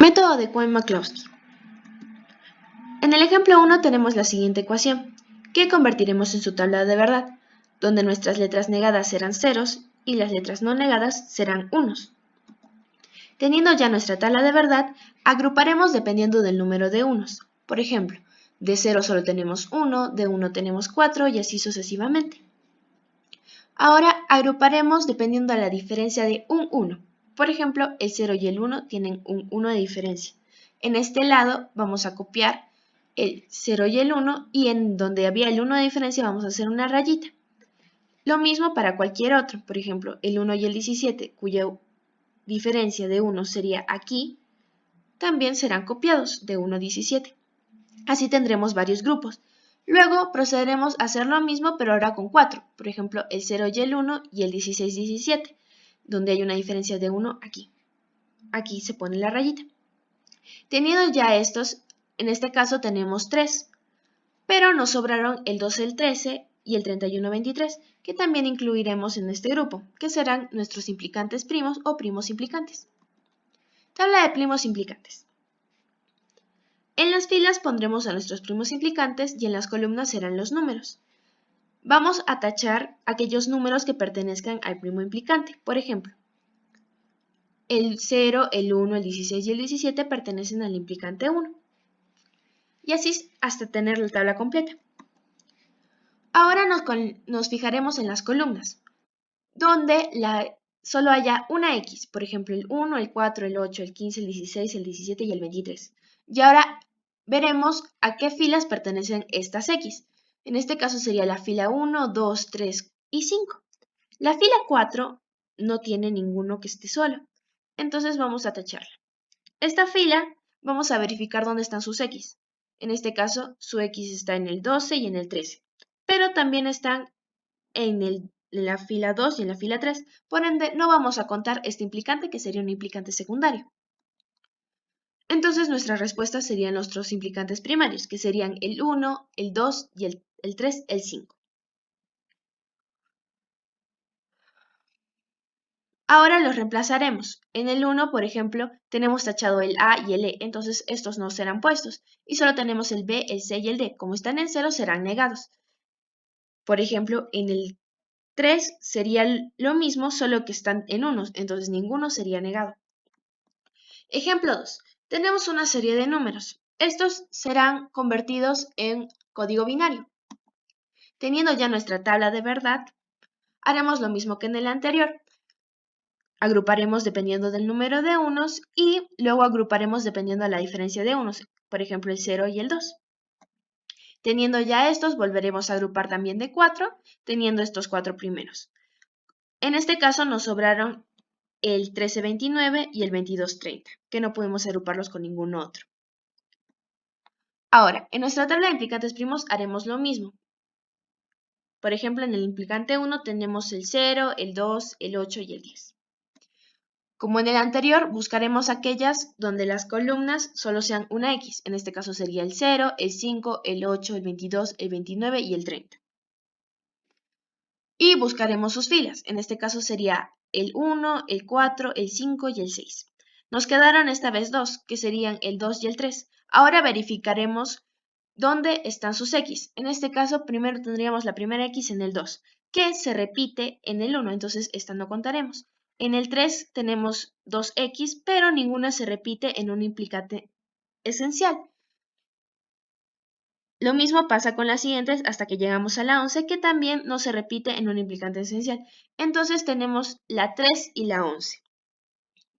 Método de Cohen-Maklowski. En el ejemplo 1 tenemos la siguiente ecuación, que convertiremos en su tabla de verdad, donde nuestras letras negadas serán ceros y las letras no negadas serán unos. Teniendo ya nuestra tabla de verdad, agruparemos dependiendo del número de unos. Por ejemplo, de 0 solo tenemos 1, de 1 tenemos 4 y así sucesivamente. Ahora agruparemos dependiendo de la diferencia de un 1. Por ejemplo, el 0 y el 1 tienen un 1 de diferencia. En este lado vamos a copiar el 0 y el 1 y en donde había el 1 de diferencia vamos a hacer una rayita. Lo mismo para cualquier otro. Por ejemplo, el 1 y el 17, cuya diferencia de 1 sería aquí, también serán copiados de 1 a 17. Así tendremos varios grupos. Luego procederemos a hacer lo mismo pero ahora con 4, por ejemplo el 0 y el 1 y el 16 y 17, donde hay una diferencia de 1 aquí. Aquí se pone la rayita. Teniendo ya estos, en este caso tenemos 3, pero nos sobraron el 12, el 13 y el 31, 23, que también incluiremos en este grupo, que serán nuestros implicantes primos o primos implicantes. Tabla de primos implicantes. En las filas pondremos a nuestros primos implicantes y en las columnas serán los números. Vamos a tachar aquellos números que pertenezcan al primo implicante. Por ejemplo, el 0, el 1, el 16 y el 17 pertenecen al implicante 1. Y así hasta tener la tabla completa. Ahora nos fijaremos en las columnas, donde solo haya una X. Por ejemplo, el 1, el 4, el 8, el 15, el 16, el 17 y el 23. Y ahora veremos a qué filas pertenecen estas X. En este caso sería la fila 1, 2, 3 y 5. La fila 4 no tiene ninguno que esté solo, entonces vamos a tacharla. Esta fila vamos a verificar dónde están sus X. En este caso su X está en el 12 y en el 13, pero también están en la fila 2 y en la fila 3, por ende no vamos a contar este implicante que sería un implicante secundario. Entonces nuestras respuestas serían nuestros implicantes primarios, que serían el 1, el 2 y el 3, el 5. Ahora los reemplazaremos. En el 1, por ejemplo, tenemos tachado el A y el E, entonces estos no serán puestos. Y solo tenemos el B, el C y el D. Como están en 0, serán negados. Por ejemplo, en el 3 sería lo mismo, solo que están en unos, entonces ninguno sería negado. Ejemplo 2. Tenemos una serie de números. Estos serán convertidos en código binario. Teniendo ya nuestra tabla de verdad, haremos lo mismo que en el anterior. Agruparemos dependiendo del número de unos y luego agruparemos dependiendo de la diferencia de unos, por ejemplo el 0 y el 2. Teniendo ya estos, volveremos a agrupar también de 4, teniendo estos 4 primeros. En este caso nos sobraron el 1329 y el 2230, que no podemos agruparlos con ningún otro. Ahora, en nuestra tabla de implicantes primos haremos lo mismo. Por ejemplo, en el implicante 1 tenemos el 0, el 2, el 8 y el 10. Como en el anterior, buscaremos aquellas donde las columnas solo sean una X. En este caso sería el 0, el 5, el 8, el 22, el 29 y el 30. Y buscaremos sus filas. En este caso sería el 1, el 4, el 5 y el 6. Nos quedaron esta vez dos, que serían el 2 y el 3. Ahora verificaremos dónde están sus X. En este caso, primero tendríamos la primera X en el 2, que se repite en el 1, entonces esta no contaremos. En el 3 tenemos 2X, pero ninguna se repite en un implicante esencial. Lo mismo pasa con las siguientes hasta que llegamos a la 11, que también no se repite en un implicante esencial. Entonces tenemos la 3 y la 11,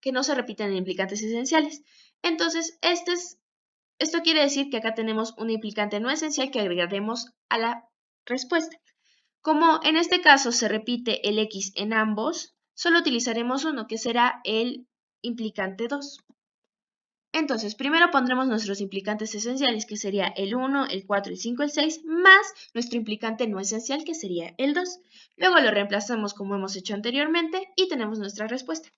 que no se repiten en implicantes esenciales. Entonces, esto quiere decir que acá tenemos un implicante no esencial que agregaremos a la respuesta. Como en este caso se repite el X en ambos, solo utilizaremos uno, que será el implicante 2. Entonces, primero pondremos nuestros implicantes esenciales, que sería el 1, el 4, el 5, el 6, más nuestro implicante no esencial, que sería el 2. Luego lo reemplazamos como hemos hecho anteriormente y tenemos nuestra respuesta.